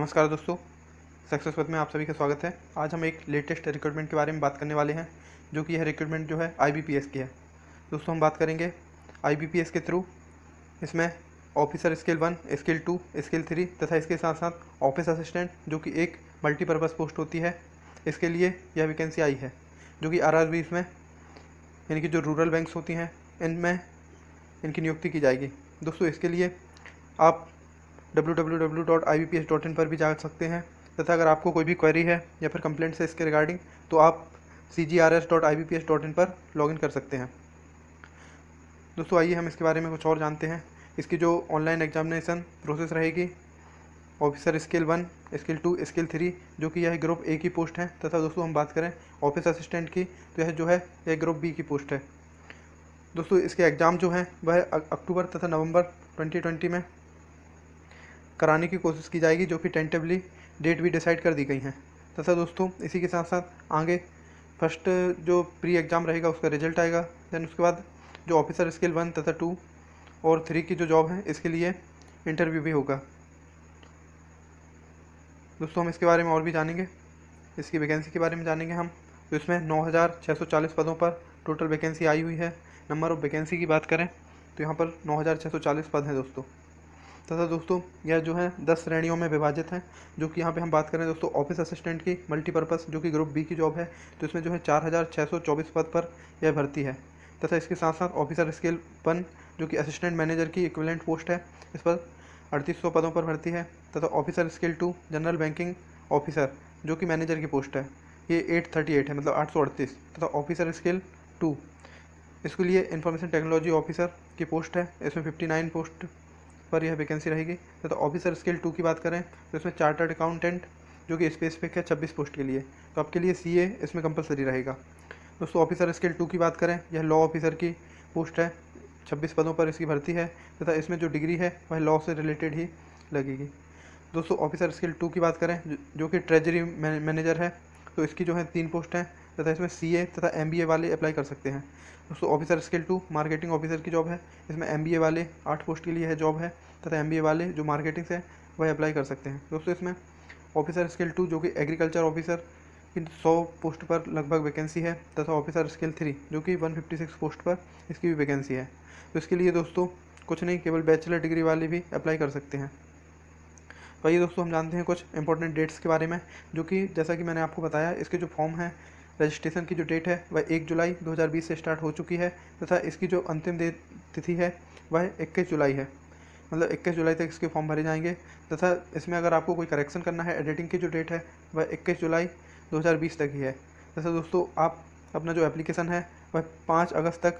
नमस्कार दोस्तों, सक्सेस पथ में आप सभी का स्वागत है। आज हम एक लेटेस्ट रिक्रूटमेंट के बारे में बात करने वाले हैं, जो कि यह रिक्रूटमेंट जो है IBPS की है। दोस्तों हम बात करेंगे IBPS के थ्रू इसमें ऑफिसर स्किल 1, स्किल 2, स्किल 3 तथा इसके साथ साथ ऑफिस असिस्टेंट, जो कि एक मल्टीपर्पज़ पोस्ट होती है, इसके लिए यह वैकेंसी आई है, जो कि RRBs में यानी कि जो रूरल बैंक्स होती हैं इनमें इनकी नियुक्ति की जाएगी। दोस्तों इसके लिए आप www.ibps.in पर भी जा सकते हैं, तथा अगर आपको कोई भी क्वेरी है या फिर कंप्लेंट्स है इसके रिगार्डिंग, तो आप cgrs.ibps.in पर लॉगिन कर सकते हैं। दोस्तों आइए हम इसके बारे में कुछ और जानते हैं। इसकी जो ऑनलाइन एग्जामिनेशन प्रोसेस रहेगी, ऑफिसर स्किल 1, स्किल 2, स्किल 3, जो कि यह ग्रुप ए की पोस्ट है, तथा दोस्तों हम बात करें ऑफिस असिस्टेंट की, तो यह जो है यह ग्रुप बी की पोस्ट है। दोस्तों इसके एग्ज़ाम जो हैं वह अक्टूबर तथा नवंबर 2020 में कराने की कोशिश की जाएगी, जो कि टेंटेटिवली डेट भी डिसाइड कर दी गई हैं। तथा दोस्तों इसी के साथ साथ आगे फर्स्ट जो प्री एग्ज़ाम रहेगा उसका रिजल्ट आएगा। देन उसके बाद जो ऑफिसर स्किल 1 तथा 2 और 3 की जो जॉब है इसके लिए इंटरव्यू भी होगा। दोस्तों हम इसके बारे में और भी जानेंगे, इसकी वैकेंसी के बारे में जानेंगे हम। तो इसमें 9640 पदों पर टोटल वैकेंसी आई हुई है। नंबर ऑफ वैकेंसी की बात करें तो यहाँ पर 9640 पद हैं दोस्तों। तथा दोस्तों यह जो है 10 श्रेणियों में विभाजित है, जो कि यहाँ पे हम बात करें दोस्तों ऑफिस असिस्टेंट की मल्टीपर्पज़, जो कि ग्रुप बी की जॉब है, तो इसमें जो है 4624 पद पर यह भर्ती है। तथा इसके साथ साथ ऑफिसर स्किल 1, जो कि असिस्टेंट मैनेजर की इक्विवेलेंट पोस्ट है, इस पर 3800 पदों पर भर्ती है। तथा officer skill 2 general banking officer, जो कि मैनेजर की पोस्ट है, ये 838 है, मतलब 838। तथा ऑफिसर स्किल 2 इसके लिए इंफॉर्मेशन टेक्नोलॉजी ऑफिसर की पोस्ट है, इसमें 59 पोस्ट पर यह वैकेंसी रहेगी। तो ऑफिसर स्किल 2 की बात करें तो इसमें चार्टर्ड अकाउंटेंट, जो कि स्पेसिफिक है 26 पोस्ट के लिए, तो आपके लिए CA इसमें कंपलसरी रहेगा। दोस्तों ऑफिसर स्किल 2 की बात करें, यह लॉ ऑफिसर की पोस्ट है, 26 पदों पर इसकी भर्ती है, तथा इसमें जो डिग्री है वह लॉ से रिलेटेड ही लगेगी। दोस्तों ऑफिसर स्किल 2 की बात करें जो कि ट्रेजरी मैनेजर है, तो इसकी जो है 3 पोस्ट हैं, तथा इसमें CA तथा MBA वाले अप्लाई कर सकते हैं। दोस्तों ऑफिसर स्किल 2 मार्केटिंग ऑफिसर की जॉब है, इसमें MBA वाले 8 पोस्ट के लिए है जॉब है, तथा MBA वाले जो मार्केटिंग से वह अप्लाई कर सकते हैं। दोस्तों इसमें ऑफिसर स्किल 2 जो कि एग्रीकल्चर ऑफिसर की 100 पोस्ट पर लगभग वैकेंसी है, तथा ऑफिसर स्किल 3 जो कि 156 पोस्ट पर इसकी भी वैकेंसी है। तो इसके लिए दोस्तों कुछ नहीं, केवल बैचलर डिग्री वाले भी अप्लाई कर सकते हैं। तो आइए दोस्तों हम जानते हैं कुछ इंपॉर्टेंट डेट्स के बारे में, जो कि जैसा कि मैंने आपको बताया, इसके जो फॉर्म है रजिस्ट्रेशन की जो डेट है वह 1 जुलाई 2020 से स्टार्ट हो चुकी है, तथा इसकी जो अंतिम तिथि है वह 21 जुलाई है, मतलब 21 जुलाई तक इसके फॉर्म भरे जाएंगे। तथा इसमें अगर आपको कोई करेक्शन करना है, एडिटिंग की जो डेट है वह 21 जुलाई 2020 तक ही है। जैसे दोस्तों आप अपना जो एप्लीकेशन है वह 5 अगस्त तक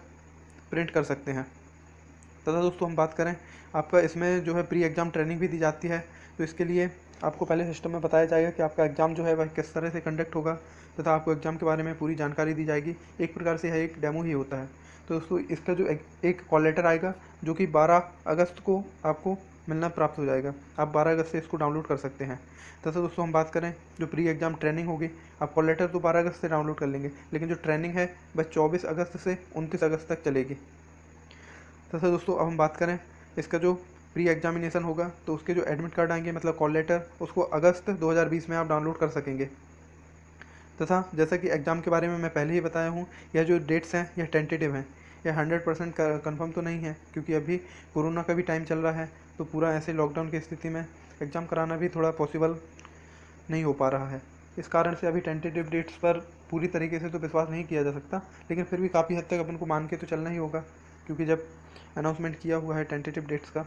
प्रिंट कर सकते हैं। तथा दोस्तों हम बात करें, आपका इसमें जो है प्री एग्ज़ाम ट्रेनिंग भी दी जाती है, तो इसके लिए आपको पहले सिस्टम में बताया जाएगा कि आपका एग्ज़ाम जो है वह किस तरह से कंडक्ट होगा, तथा आपको एग्ज़ाम के बारे में पूरी जानकारी दी जाएगी। एक प्रकार से यह एक डेमो ही होता है। तो दोस्तों इसका जो एक कॉल लेटर आएगा, जो कि 12 अगस्त को आपको मिलना प्राप्त हो जाएगा। आप 12 अगस्त से इसको डाउनलोड कर सकते हैं। तथा दोस्तों हम बात करें जो प्री एग्ज़ाम ट्रेनिंग होगी, आप कॉल लेटर तो 12 अगस्त से डाउनलोड कर लेंगे, लेकिन जो ट्रेनिंग है वह 24 अगस्त से 29 अगस्त तक चलेगी। तथा दोस्तों अब हम बात करें इसका जो प्री एग्जामिनेशन होगा, तो उसके जो एडमिट कार्ड आएंगे, मतलब कॉल लेटर, उसको अगस्त 2020 में आप डाउनलोड कर सकेंगे। तथा जैसा कि एग्ज़ाम के बारे में मैं पहले ही बताया हूँ, यह जो डेट्स हैं यह टेंटेटिव हैं, यह 100% कन्फर्म तो नहीं है, क्योंकि अभी कोरोना का भी टाइम चल रहा है, तो पूरा ऐसे लॉकडाउन की स्थिति में एग्ज़ाम कराना भी थोड़ा पॉसिबल नहीं हो पा रहा है। इस कारण से अभी टेंटेटिव डेट्स पर पूरी तरीके से तो विश्वास नहीं किया जा सकता, लेकिन फिर भी काफ़ी हद तक अपन को मान के तो चलना ही होगा, क्योंकि जब अनाउंसमेंट किया हुआ है टेंटेटिव डेट्स का,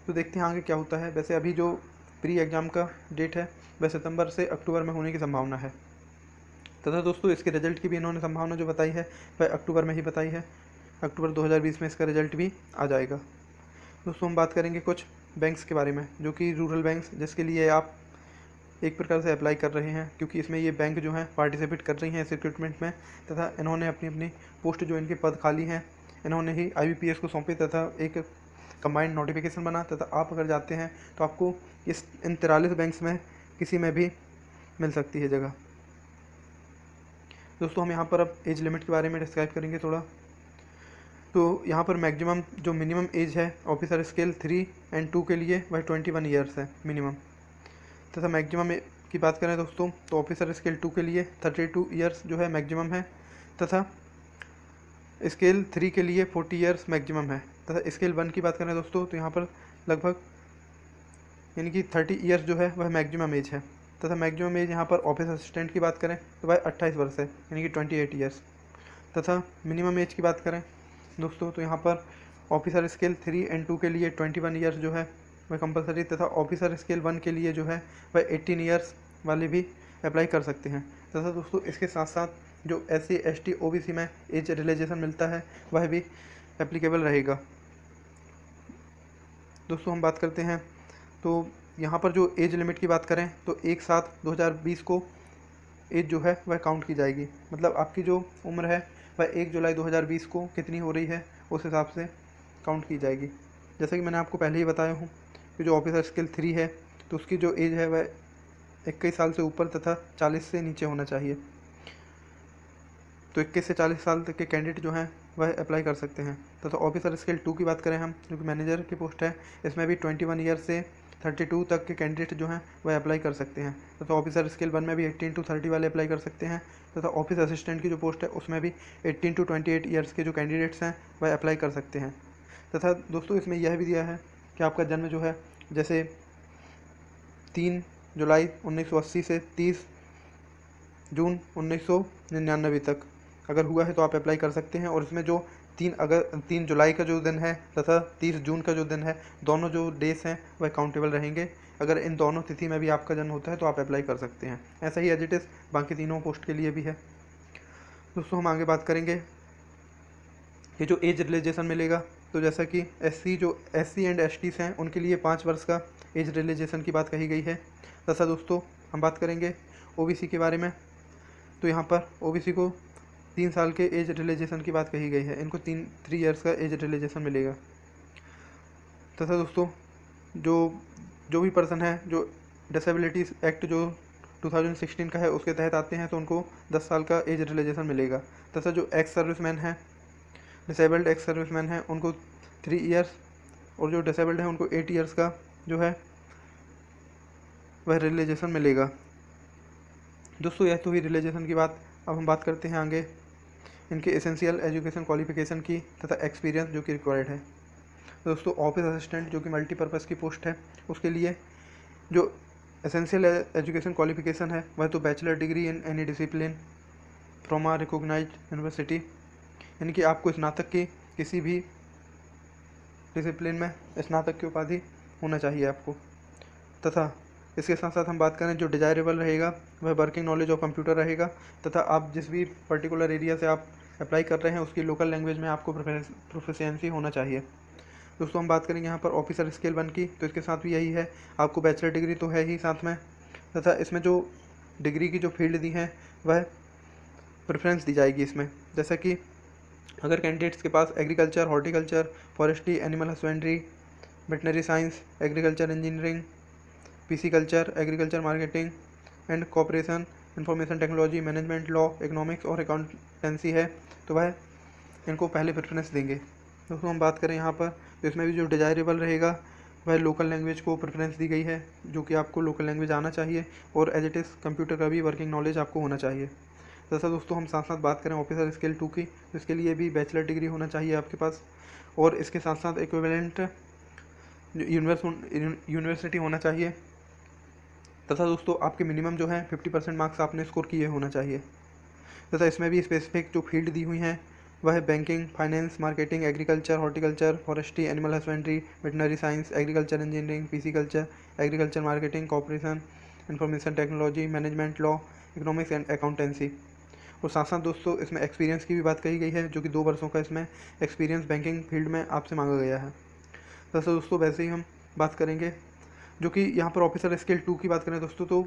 तो देखते हैं आगे क्या होता है। वैसे अभी जो प्री एग्ज़ाम का डेट है वह सितंबर से अक्टूबर में होने की संभावना है। तथा दोस्तों इसके रिजल्ट की भी इन्होंने संभावना जो बताई है वह अक्टूबर में ही बताई है, अक्टूबर 2020 में इसका रिजल्ट भी आ जाएगा। दोस्तों हम बात करेंगे कुछ बैंक्स के बारे में, जो कि रूरल बैंक्स, जिसके लिए आप एक प्रकार से अप्लाई कर रहे हैं, क्योंकि इसमें ये बैंक जो हैं पार्टिसिपेट कर रही हैं इस रिक्रूटमेंट में, तथा इन्होंने अपनी अपनी पोस्ट जो इनके पद खाली हैं इन्होंने ही IBPS को सौंपी, तथा एक कंबाइंड नोटिफिकेशन बना। तथा आप अगर जाते हैं तो आपको इन 43 बैंक्स में किसी में भी मिल सकती है जगह। दोस्तों हम यहाँ पर अब एज लिमिट के बारे में डिस्क्राइब करेंगे थोड़ा। तो यहाँ पर मैक्सिमम जो मिनिमम एज है ऑफिसर स्केल 3 और 2 के लिए वह 21 ईयर्स है मिनिमम। तथा मैक्सिमम की बात करें दोस्तों तो ऑफिसर स्केल 2 के लिए 32 ईयर्स जो है मैक्सिमम है, तथा स्केल 3 के लिए 40 ईयर्स मैक्सिमम है। तथा स्केल 1 की बात करें दोस्तों तो यहाँ पर लगभग यानी कि 30 ईयर्स जो है वह मैक्सिमम एज है। तथा मैक्सिमम एज यहाँ पर ऑफिस असिस्टेंट की बात करें तो वह 28 वर्ष है, यानी कि 28 ईयर्स। तथा मिनिमम एज की बात करें दोस्तों तो यहाँ पर ऑफिसर स्केल 3 एंड 2 के लिए 21 ईयर्स जो है वह कंपलसरी, तथा ऑफिसर स्केल 1 के लिए जो है वह 18 ईयर्स वाले भी अप्लाई कर सकते हैं। तथा दोस्तों इसके साथ साथ जो SC ST OBC में एज रिलैक्सेशन मिलता है वह भी एप्लीकेबल रहेगा। दोस्तों हम बात करते हैं तो यहाँ पर जो एज लिमिट की बात करें तो 1/7/2020 को एज जो है वह काउंट की जाएगी। मतलब आपकी जो उम्र है वह 1 जुलाई 2020 को कितनी हो रही है उस हिसाब से काउंट की जाएगी। जैसा कि मैंने आपको पहले ही बताया हूँ कि जो ऑफिसर स्केल 3 है तो उसकी जो एज है वह 21 साल से ऊपर तथा 40 से नीचे होना चाहिए। तो 21 से 40 साल तक के कैंडिडेट जो हैं वह अप्लाई कर सकते हैं। तथा ऑफिसर स्केल 2 की बात करें हम, जो कि मैनेजर की पोस्ट है, इसमें भी 21 ईयर से 32 तक के कैंडिडेट जो हैं वह अप्लाई कर सकते हैं। तथा ऑफिसर स्केल 1 में भी 18 to 30 वाले अप्लाई कर सकते हैं। तथा ऑफिस असिस्टेंट की जो पोस्ट है उसमें भी 18 to 28 ईयर्स के जो कैंडिडेट्स हैं वह अप्लाई कर सकते हैं। तथा दोस्तों इसमें यह भी दिया है कि आपका जन्म जो है जैसे 3 जुलाई 1980 से 30 जून 1999 तक अगर हुआ है तो आप अप्लाई कर सकते हैं। और इसमें जो 3 जुलाई का जो दिन है तथा 30 जून का जो दिन है, दोनों जो डेज हैं वह काउंटेबल रहेंगे। अगर इन दोनों तिथि में भी आपका जन्म होता है तो आप अप्लाई कर सकते हैं। ऐसा ही एज इट इज़ बाकी तीनों पोस्ट के लिए भी है। दोस्तों हम आगे बात करेंगे ये जो एज रिलैक्सेशन मिलेगा, तो जैसा कि SC एंड STs हैं उनके लिए 5 वर्ष का एज रिलैक्सेशन की बात कही गई है। तथा दोस्तों हम बात करेंगे OBC के बारे में, तो यहाँ पर OBC को 3 साल के एज रिलैक्सेशन की बात कही गई है। इनको 3 ईयर्स का एज रिलैक्सेशन मिलेगा। तथा दोस्तों जो भी पर्सन है जो डिसेबिलिटीज़ एक्ट जो 2016 का है उसके तहत आते हैं तो उनको 10 साल का एज रिलैक्सेशन मिलेगा। तथा जो एक्स सर्विसमैन है, डिसेबल्ड एक्स सर्विसमैन है, उनको 3 ईयर्स, और जो डिसेबल्ड है उनको 8 ईयर्स का जो है वह रिलैक्सेशन मिलेगा। दोस्तों यह तो हुई रिलैक्सेशन की बात। अब हम बात करते हैं आगे इनके एसेंशियल एजुकेशन क्वालिफिकेशन की तथा एक्सपीरियंस जो कि रिक्वायर्ड है। दोस्तों ऑफिस असिस्टेंट जो कि मल्टीपर्पज़ की पोस्ट है उसके लिए जो एसेंशियल एजुकेशन क्वालिफिकेशन है वह तो bachelor degree in any discipline from a recognised university, यानी कि आपको स्नातक की किसी भी डिसिप्लिन में स्नातक की उपाधि होना चाहिए आपको। तथा इसके साथ साथ हम बात करें जो डिजायरेबल रहेगा वह वर्किंग नॉलेज ऑफ कंप्यूटर रहेगा। तथा आप जिस भी पर्टिकुलर एरिया से आप अप्लाई कर रहे हैं उसकी लोकल लैंग्वेज में आपको प्रोफिशिएंसी होना चाहिए। दोस्तों हम बात करेंगे यहाँ पर ऑफिसर स्केल 1 की, तो इसके साथ भी यही है, आपको बैचलर डिग्री तो है ही साथ में। तथा इसमें जो डिग्री की जो फील्ड दी है वह प्रेफरेंस दी जाएगी इसमें। जैसा कि अगर कैंडिडेट्स के पास agriculture, horticulture, forestry, animal husbandry, veterinary science, agriculture engineering, PC culture, agriculture marketing and cooperation, information technology, management, law, economics और अकाउंटेंसी है तो वह इनको पहले प्रेफरेंस देंगे। दोस्तों हम बात करें यहाँ पर तो इसमें भी जो डिजायरेबल रहेगा वह लोकल लैंग्वेज को प्रेफरेंस दी गई है, जो कि आपको लोकल लैंग्वेज आना चाहिए और एज इट इज़ कंप्यूटर का भी वर्किंग नॉलेज आपको होना चाहिए। जैसा दोस्तों हम साथ साथ बात करें ऑफिसर स्केल 2 की, तो इसके लिए भी बैचलर डिग्री होना चाहिए आपके पास, और इसके साथ साथ इक्विवेलेंट यूनिवर्सिटी होना चाहिए। तथा दोस्तों आपके मिनिमम जो है 50% मार्क्स आपने स्कोर किए होना चाहिए। तथा इसमें भी स्पेसिफिक जो फील्ड दी हुई हैं वह है banking, finance, marketing, agriculture, horticulture, forestry, animal husbandry, veterinary science, agriculture engineering, PC culture, agriculture marketing, cooperation, information technology, management, law, economics and accountancy. और साथ साथ दोस्तों इसमें एक्सपीरियंस की भी बात कही गई है, जो कि 2 वर्षों का इसमें एक्सपीरियंस बैंकिंग फील्ड में आपसे मांगा गया है। जैसे दोस्तों वैसे ही हम बात करेंगे जो कि यहाँ पर ऑफिसर स्केल 2 की बात करें दोस्तों तो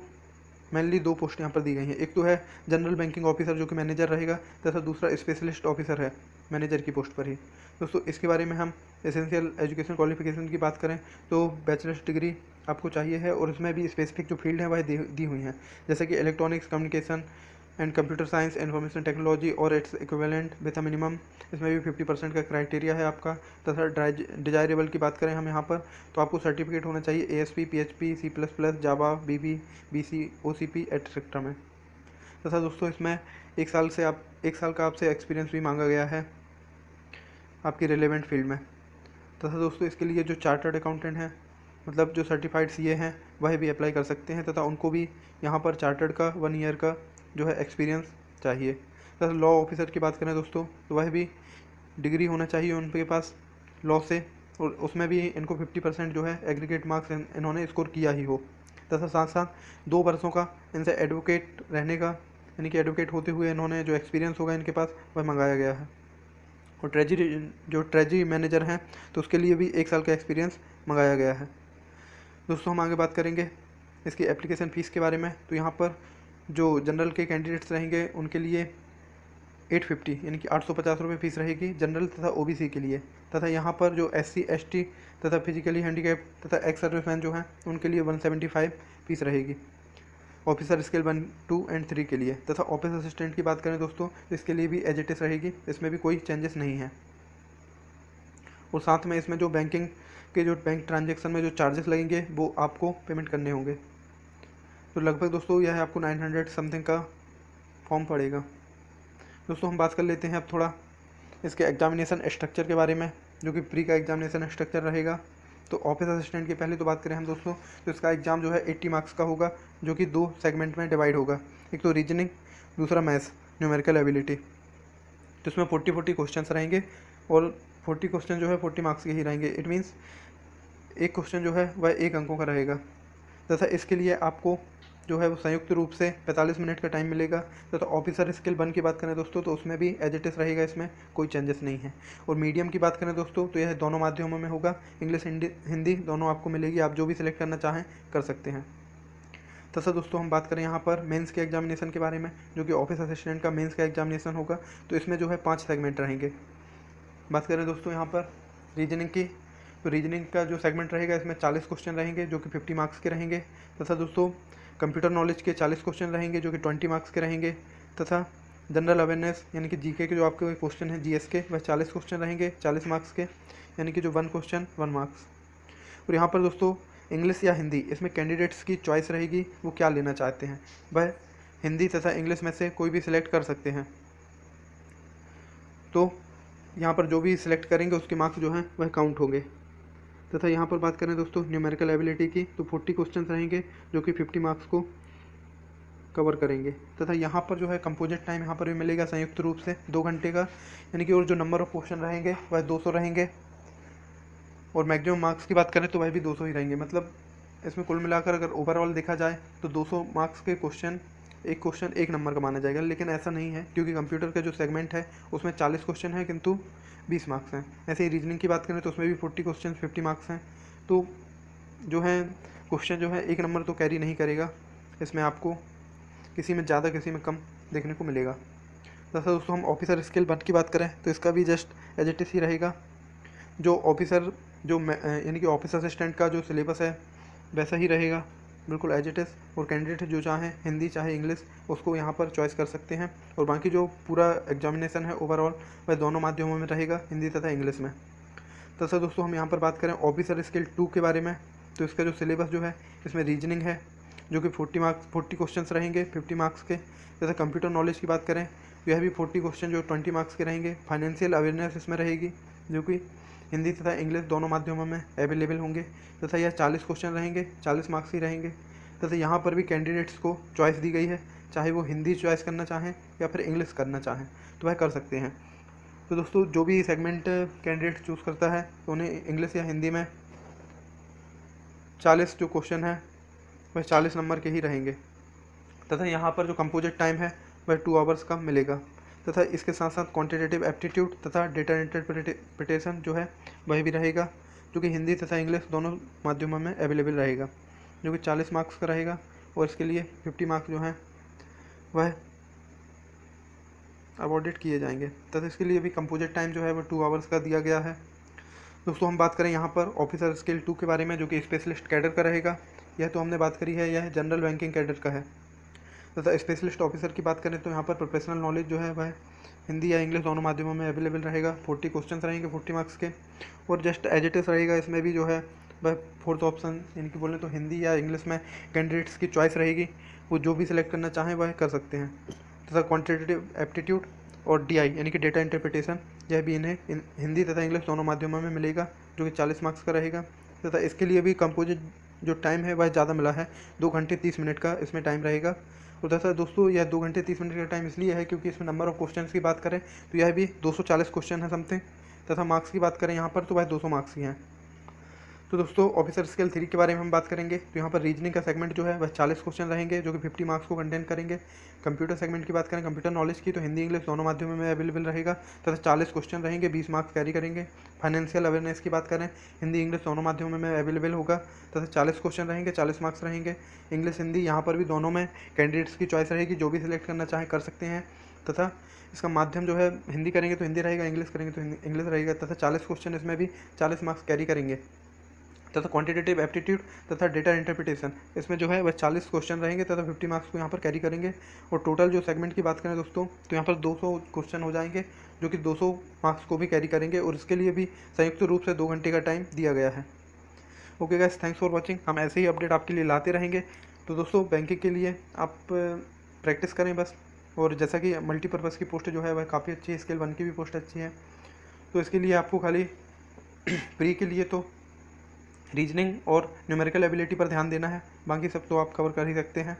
मेनली 2 पोस्ट यहाँ पर दी गई हैं। एक तो है जनरल बैंकिंग ऑफिसर जो कि मैनेजर रहेगा, तथा दूसरा स्पेशलिस्ट ऑफिसर है मैनेजर की पोस्ट पर ही। दोस्तों इसके बारे में हम एसेंशियल एजुकेशन क्वालिफिकेशन की बात करें तो बैचलर्स डिग्री आपको चाहिए है, और इसमें भी स्पेसिफिक जो फील्ड है वह दी हुई हैं, जैसे कि electronics, communication, and computer science, information technology और its equivalent with a minimum, इसमें भी 50% का क्राइटेरिया है आपका। तथा डिजायरेबल की बात करें हम यहाँ पर, तो आपको सर्टिफिकेट होना चाहिए ASP, PHP, C++, जावा, BB, BC, OCP एटसेट्रा में। तथा दोस्तों इसमें एक साल का आपसे एक्सपीरियंस भी मांगा गया है आपकी रिलेवेंट फील्ड में। तथा दोस्तों इसके लिए जो चार्टर्ड अकाउंटेंट हैं, मतलब जो सर्टिफाइड CA हैं, वह भी अप्लाई कर सकते हैं। तथा उनको भी यहाँ पर चार्टर्ड का 1 ईयर का जो है एक्सपीरियंस चाहिए। तथा लॉ ऑफिसर की बात करें दोस्तों, तो वह भी डिग्री होना चाहिए उनके पास लॉ से, और उसमें भी इनको 50% जो है एग्रीगेट मार्क्स इन्होंने स्कोर किया ही हो। तथा साथ साथ 2 वर्षों का इनसे एडवोकेट रहने का, यानी कि एडवोकेट होते हुए इन्होंने जो एक्सपीरियंस होगा इनके पास, वह मंगाया गया है। और ट्रेजरी मैनेजर हैं, तो उसके लिए भी 1 साल का एक्सपीरियंस मंगाया गया है। दोस्तों हम आगे बात करेंगे इसकी एप्लीकेशन फ़ीस के बारे में। तो यहाँ पर जो जनरल के कैंडिडेट्स रहेंगे उनके लिए 850 यानी कि 850 रुपये फ़ीस रहेगी जनरल तथा OBC के लिए। तथा यहाँ पर जो SC ST तथा फिजिकली हैंडीकैप तथा एक्स सर्विसमैन जो हैं उनके लिए 175 फ़ीस रहेगी ऑफिसर स्केल 1, 2 एंड 3 के लिए। तथा ऑफिस असिस्टेंट की बात करें दोस्तों, इसके लिए भी एज इट इज़ रहेगी, इसमें भी कोई चेंजेस नहीं है। और साथ में इसमें जो बैंकिंग के जो बैंक ट्रांजेक्शन में जो चार्जेस लगेंगे वो आपको पेमेंट करने होंगे। तो लगभग दोस्तों यह आपको 900 समथिंग का फॉर्म पड़ेगा। दोस्तों हम बात कर लेते हैं अब थोड़ा इसके एग्जामिनेशन स्ट्रक्चर के बारे में, जो कि प्री का एग्जामिनेशन स्ट्रक्चर रहेगा। तो ऑफिस असिस्टेंट की पहले तो बात करें हम दोस्तों, तो इसका एग्ज़ाम जो है 80 मार्क्स का होगा, जो कि 2 सेगमेंट में डिवाइड होगा। एक तो रीजनिंग, दूसरा मैथ्स न्यूमेरिकल एबिलिटी। तो इसमें 40 क्वेश्चन रहेंगे और 40 क्वेश्चन जो है 40 मार्क्स के ही रहेंगे। इट मीन्स एक क्वेश्चन जो है वह 1 अंकों का रहेगा। तथा इसके लिए आपको जो है वो संयुक्त रूप से 45 मिनट का टाइम मिलेगा। तथा ऑफिसर स्किल 1 की बात करें दोस्तों, तो उसमें भी एज इट इज़ रहेगा, इसमें कोई चेंजेस नहीं है। और मीडियम की बात करें दोस्तों, तो यह दोनों माध्यमों में होगा, इंग्लिश हिंदी दोनों आपको मिलेगी, आप जो भी सिलेक्ट करना चाहें कर सकते हैं। तथा दोस्तों हम बात करें यहाँ पर मेंस के एग्जामिनेशन के बारे में, जो कि ऑफिस असिस्टेंट का मेंस का एग्जामिनेशन होगा। तो इसमें जो है 5 सेगमेंट रहेंगे। बात करें दोस्तों यहाँ पर रीजनिंग की, तो रीजनिंग का जो सेगमेंट रहेगा इसमें 40 क्वेश्चन रहेंगे, जो कि 50 मार्क्स के रहेंगे। तथा दोस्तों कंप्यूटर नॉलेज के 40 क्वेश्चन रहेंगे, जो कि 20 मार्क्स के रहेंगे। तथा जनरल अवेयरनेस यानी कि GK के जो आपके क्वेश्चन हैं GS के, वह 40 क्वेश्चन रहेंगे 40 मार्क्स के, यानी कि जो 1 क्वेश्चन 1 मार्क्स। और यहाँ पर दोस्तों इंग्लिश या हिंदी, इसमें कैंडिडेट्स की चॉइस रहेगी वो क्या लेना चाहते हैं, वह हिंदी तथा इंग्लिश में से कोई भी सिलेक्ट कर सकते हैं। तो यहाँ पर जो भी सिलेक्ट करेंगे उसके मार्क्स जो हैं वह काउंट होंगे। तथा यहाँ पर बात करें दोस्तों न्यूमेरिकल एबिलिटी की, तो 40 क्वेश्चन रहेंगे, जो कि 50 मार्क्स को कवर करेंगे। तथा यहाँ पर जो है कंपोजिट टाइम यहाँ पर भी मिलेगा संयुक्त रूप से 2 घंटे का, यानी कि और जो नंबर ऑफ क्वेश्चन रहेंगे वह 200 रहेंगे। और मैक्सिमम मार्क्स की बात करें तो वह भी 200 ही रहेंगे। मतलब इसमें कुल मिलाकर अगर ओवरऑल देखा जाए तो 200 मार्क्स के क्वेश्चन एक नंबर का माना जाएगा। लेकिन ऐसा नहीं है, क्योंकि कंप्यूटर का जो सेगमेंट है उसमें 40 क्वेश्चन है किंतु 20 मार्क्स हैं। ऐसे ही रीजनिंग की बात करें तो उसमें भी 40 क्वेश्चन 50 मार्क्स हैं। तो जो है क्वेश्चन जो है 1 नंबर तो कैरी नहीं करेगा, इसमें आपको किसी में ज़्यादा किसी में कम देखने को मिलेगा। जैसा दोस्तों हम ऑफिसर स्किल 1 की बात करें तो इसका भी जस्ट एज इट इज़ ही रहेगा। जो ऑफिसर यानी कि ऑफिस असिस्टेंट का जो सिलेबस है वैसा ही रहेगा, बिल्कुल एज इट इज़। और कैंडिडेट जो चाहें हिंदी चाहे इंग्लिश उसको यहाँ पर चॉइस कर सकते हैं। और बाकी जो पूरा एग्जामिनेशन है ओवरऑल वह दोनों माध्यमों में रहेगा, हिंदी तथा इंग्लिश में। तथा दोस्तों हम यहाँ पर बात करें ऑफिसर स्किल 2 के बारे में, तो इसका जो सिलेबस जो है इसमें रीजनिंग है, जो कि 40 क्वेश्चन रहेंगे 50 मार्क्स के। जैसे कंप्यूटर नॉलेज की बात करें तो यह भी 40 क्वेश्चन जो 20 मार्क्स के रहेंगे। फाइनेंशियल अवेयरनेस इसमें रहेगी, जो कि हिंदी तथा इंग्लिश दोनों माध्यमों में अवेलेबल होंगे। तथा यह 40 क्वेश्चन रहेंगे, 40 मार्क्स ही रहेंगे। तथा यहाँ पर भी कैंडिडेट्स को चॉइस दी गई है, चाहे वो हिंदी चॉइस करना चाहें या फिर इंग्लिश करना चाहें तो वह कर सकते हैं। तो दोस्तों जो भी सेगमेंट कैंडिडेट चूज़ करता है तो उन्हें इंग्लिश या हिंदी में 40 जो क्वेश्चन है वह 40 नंबर के ही रहेंगे। तथा यहाँ पर जो कंपोजिट टाइम है वह 2 आवर्स का मिलेगा। तथा इसके साथ साथ क्वांटिटेटिव एप्टीट्यूड तथा डेटा इंटरप्रिटेशन जो है वह भी रहेगा, जो कि हिंदी तथा इंग्लिश दोनों माध्यमों में अवेलेबल रहेगा, जो कि 40 मार्क्स का रहेगा। और इसके लिए 50 मार्क्स जो हैं वह अवॉर्डेड किए जाएंगे। तथा इसके लिए भी कंपोजिट टाइम जो है वह 2 आवर्स का दिया गया है। दोस्तों हम बात करें यहाँ पर ऑफिसर स्किल 2 के बारे में, जो कि स्पेशलिस्ट कैडर का रहेगा। यह तो हमने बात करी है, यह जनरल बैंकिंग कैडर का है। तथा स्पेशलिस्ट ऑफिसर की बात करें तो यहाँ पर प्रोफेशनल नॉलेज जो है वह हिंदी या इंग्लिश दोनों माध्यमों में अवेलेबल रहेगा। 40 क्वेश्चन रहेंगे 40 मार्क्स के, और जस्ट एज इट इज रहेगा। इसमें भी जो है वह फोर्थ ऑप्शन इनकी बोलें तो हिंदी या इंग्लिश में कैंडिडेट्स की चॉइस रहेगी, वो जो भी सिलेक्ट करना चाहें वह कर सकते हैं। तथा क्वान्टिटेटिव एप्टीट्यूड और DI यानी कि डेटा इंटरप्रिटेशन, यह भी इन्हें हिंदी तथा इंग्लिश दोनों माध्यमों में मिलेगा, जो कि 40 मार्क्स का रहेगा। तथा इसके लिए भी कंपोजिट जो टाइम है वह ज़्यादा मिला है, 2 घंटे 30 मिनट का इसमें टाइम रहेगा। और तथा दोस्तों यह 2 घंटे 30 मिनट का टाइम इसलिए है क्योंकि इसमें नंबर ऑफ क्वेश्चन की बात करें तो यह भी 240 क्वेश्चन है समथिंग। तथा मार्क्स की बात करें यहाँ पर तो वह 200 मार्क्स ही हैं। तो दोस्तों ऑफिसर स्केल 3 के बारे में हम बात करेंगे। तो यहाँ पर रीजनिंग का सेगमेंट जो है वह 40 क्वेश्चन रहेंगे, जो कि 50 मार्क्स को कंटेन करेंगे। कंप्यूटर सेगमेंट की बात करें, कंप्यूटर नॉलेज की, तो हिंदी इंग्लिश दोनों माध्यमों में अवेलेबल रहेगा तथा 40 क्वेश्चन रहेंगे, 20 मार्क्स कैरी करेंगे। फाइनेंशियल अवेयरनेस की बात करें, हिंदी इंग्लिश दोनों माध्यमों में अवेलेबल होगा तथा 40 क्वेश्चन रहेंगे, 40 मार्क्स रहेंगे। इंग्लिश हिंदी यहाँ पर भी दोनों में कैंडिडेट्स की चॉइस रहेगी, जो भी सिलेक्ट करना चाहें कर सकते हैं। तथा इसका माध्यम जो है हिंदी करेंगे तो हिंदी रहेगा, इंग्लिश करेंगे तो इंग्लिश रहेगा। तथा 40 क्वेश्चन इसमें भी 40 मार्क्स कैरी करेंगे। तथा क्वांटिटेटिव एप्टीट्यूड तथा डेटा इंटरप्रिटेशन, इसमें जो है वह 40 क्वेश्चन रहेंगे तथा 50 मार्क्स को यहाँ पर कैरी करेंगे। और टोटल जो सेगमेंट की बात करें दोस्तों तो यहाँ पर 200 क्वेश्चन हो जाएंगे, जो कि 200 मार्क्स को भी कैरी करेंगे, और इसके लिए भी संयुक्त रूप से 2 घंटे का टाइम दिया गया है। Okay guys, thanks for watching. हम ऐसे ही अपडेट आपके लिए लाते रहेंगे। तो दोस्तों बैंकिंग के लिए आप प्रैक्टिस करें बस। और जैसा कि मल्टीपर्पज़ की पोस्ट जो है वह काफ़ी अच्छी है, स्केल 1 की भी पोस्ट अच्छी है। तो इसके लिए आपको खाली प्री के लिए तो रीजनिंग और न्यूमेरिकल एबिलिटी पर ध्यान देना है, बाकी सब तो आप कवर कर ही सकते हैं।